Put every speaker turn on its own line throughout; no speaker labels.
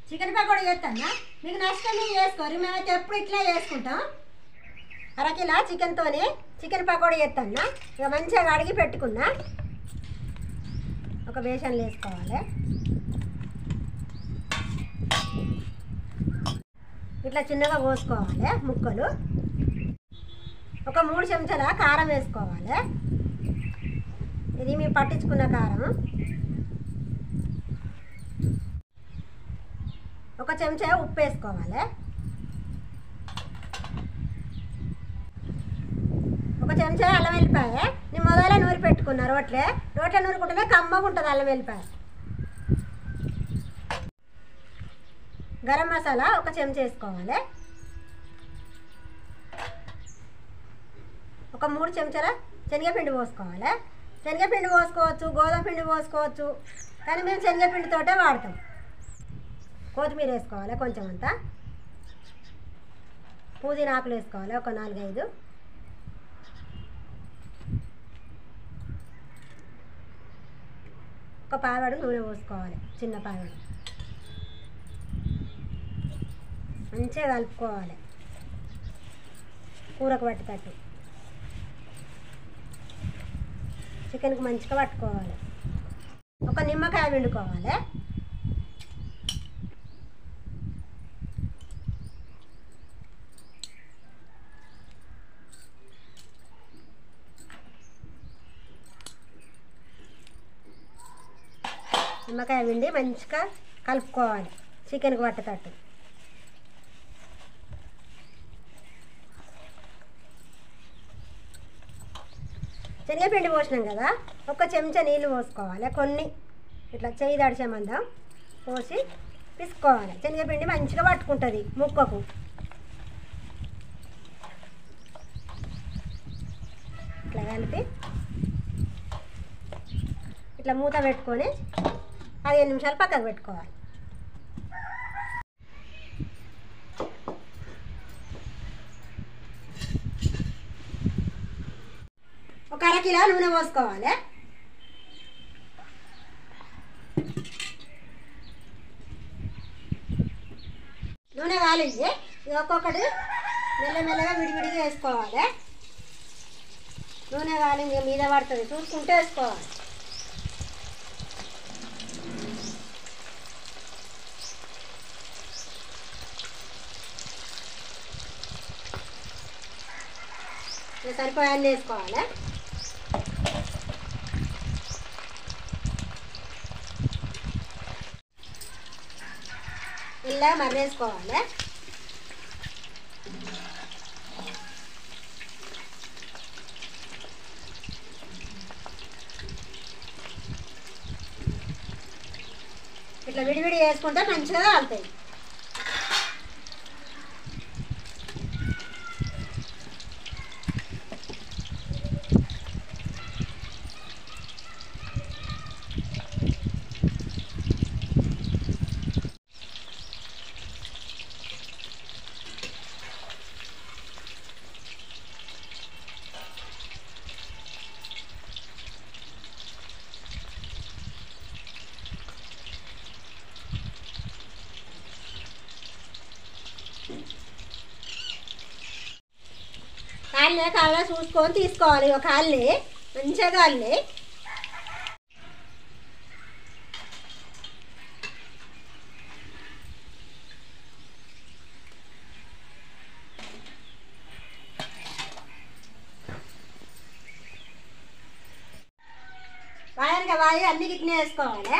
Chicken pakodi చేస్తానా మీకు నచ్చితే మీరు చేసుకోరు, మేమైతే ఎప్పుడు ఇట్లా చేసుకుంటాం. అరకిలా చికెన్తోనే చికెన్ పకోడీ చేస్తానా. ఇక మంచిగా కడిగి పెట్టుకున్నా. ఒక బేసన్లు వేసుకోవాలి. ఇట్లా చిన్నగా కోసుకోవాలి ముక్కలు. ఒక 3 చెంచాల కారం వేసుకోవాలి. ఇది మేము పట్టించుకున్న కారం. ఒక చెంచా ఉప్పు వేసుకోవాలి. ఒక చెంచా అల్లం వెల్లిపాయ. నేను మొదలే నూరి పెట్టుకున్నా. రోట్లో నూరుకుంటేనే కమ్మగా ఉంటుంది అల్లం వెల్లిపాయ. గరం మసాలా ఒక చెంచా వేసుకోవాలి. ఒక 3 చెంచాల శనగపిండి పోసుకోవాలి. శనగపిండి పోసుకోవచ్చు, గోధుమ పిండి పోసుకోవచ్చు, కానీ మేము శనగపిండితోటే వాడతాం. కొత్తిమీర వేసుకోవాలి కొంచెం అంతా. పుదీనా ఆకులు వేసుకోవాలి ఒక 4-5. ఒక పావడు నూనె పోసుకోవాలి, చిన్న పావడు. మంచిగా కలుపుకోవాలి కూరకు పట్టేటట్టు. చికెన్కి మంచిగా పట్టుకోవాలి. ఒక నిమ్మకాయ పిండుకోవాలి. నిమ్మకాయ పిండి మంచిగా కలుపుకోవాలి చికెన్కి పట్టేటట్టు. శనగపిండి పోసినాం కదా, ఒక చెంచా నీళ్ళు పోసుకోవాలి. కొన్ని ఇట్లా చేయి దడిచే మందం పోసి పిసుకోవాలి. శనగపిండి మంచిగా పట్టుకుంటుంది ముక్కకు. ఇట్లా కలిపి ఇట్లా మూత పెట్టుకొని 15 నిమిషాలు పక్కకు పెట్టుకోవాలి. ఒక అరకిలో నూనె పోసుకోవాలి. నూనె కాలింది. ఒక్కొక్కటి మెల్లమెల్లగా విడివిడిగా వేసుకోవాలి. నూనె కాలింది మీద పడుతుంది, చూసుకుంటూ వేసుకోవాలి. సరిపోయాన్ని వేసుకోవాలి. ఇలా మర్రేసుకోవాలి. ఇట్లా విడివిడి వేసుకుంటే మంచిగా కాలుతాయి. కాళ్ళే చూసుకొని తీసుకోవాలి. ఒక కాళ్ళని మంచిగా కాళ్ళని వాయనగా వాయి అన్ని గిట్నే వేసుకోవాలి.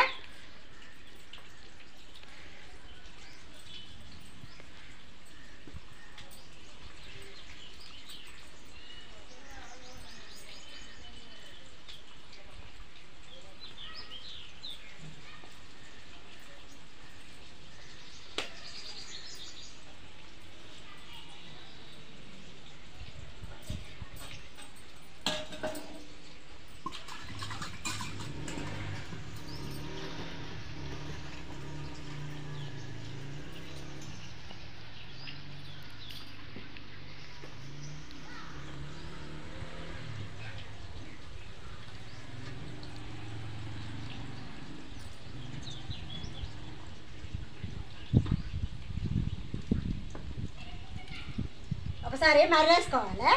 ఒకసారి మర్రేసుకోవాలి.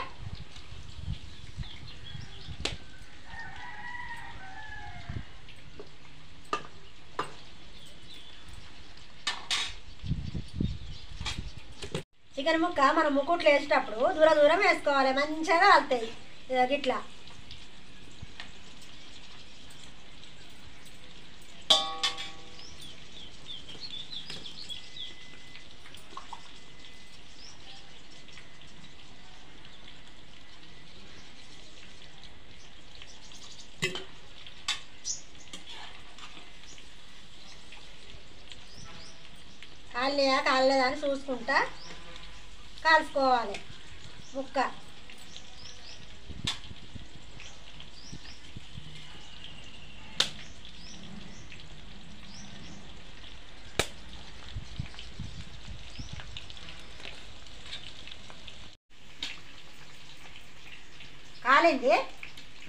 చికెన్ ముక్క మనం ముక్కుట్లు వేసేటప్పుడు దూరం దూరం వేసుకోవాలి, మంచిగా కాలుతాయి గిట్లా. కాలేదా కాలేదా అని చూసుకుంటా కాల్చుకోవాలి ముక్క. కాలింది,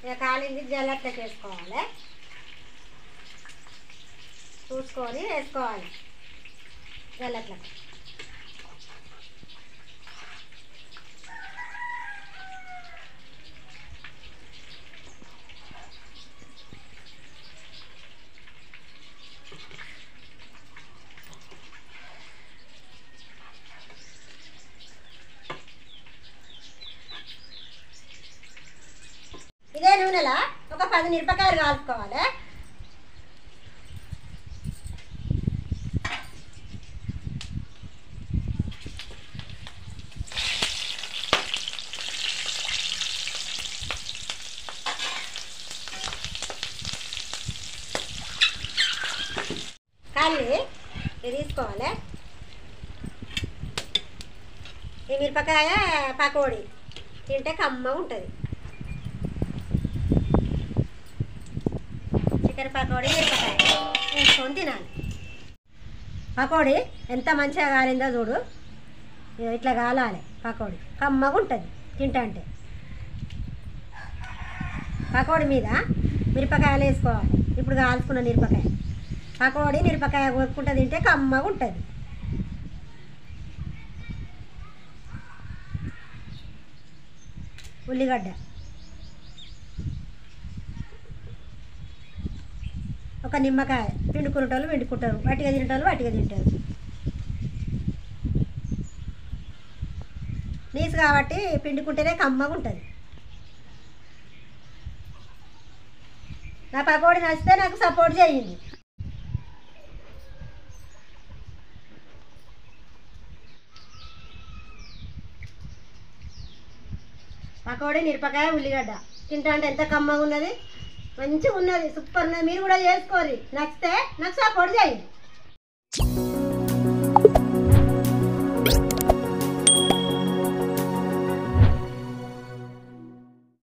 ఇక కాలింది జల్లట్లకి వేసుకోవాలి, చూసుకొని వేసుకోవాలి జల్లట్లకి. ఇదే నూనెలా ఒక 10 మిరపకాయలు కాల్చుకోవాలి. కాలి ఇది తీసుకోవాలి. ఈ మిరపకాయ పకోడీ తింటే కమ్మ ఉంటుంది. చికెన్ పకోడీ మిరపకాయ వేసుకొని తినాలి. పకోడీ ఎంత మంచిగా కాలిందో చూడు, ఇట్లా కాలాలి. పకోడీ కమ్మగా ఉంటుంది తింటే. పకోడీ మీద మిరపకాయలు వేసుకోవాలి. ఇప్పుడు కాల్చుకున్న మిరపకాయ పకోడీ మిరపకాయ కొట్టుకుంటూ తింటే కమ్మగా ఉంటుంది. ఉల్లిగడ్డ ఒక నిమ్మకాయ, పిండుకునేటోళ్ళు పిండుకుంటారు, వట్టిగా తినేటోళ్ళు వట్టిగా తింటారు. నీసు కాబట్టి పిండుకుంటేనే కమ్మగా ఉంటుంది. నా పకోడీ నచ్చితే నాకు సపోర్ట్ చేయండి. పకోడీ మిరపకాయ ఉల్లిగడ్డ తింటా అంటే ఎంత కమ్మగా ఉన్నది, మంచిగా ఉన్నది, సూపర్ ఉన్నది. మీరు కూడా చేసుకోండి, నచ్చితే నాకు సపోర్ట్ చేయండి.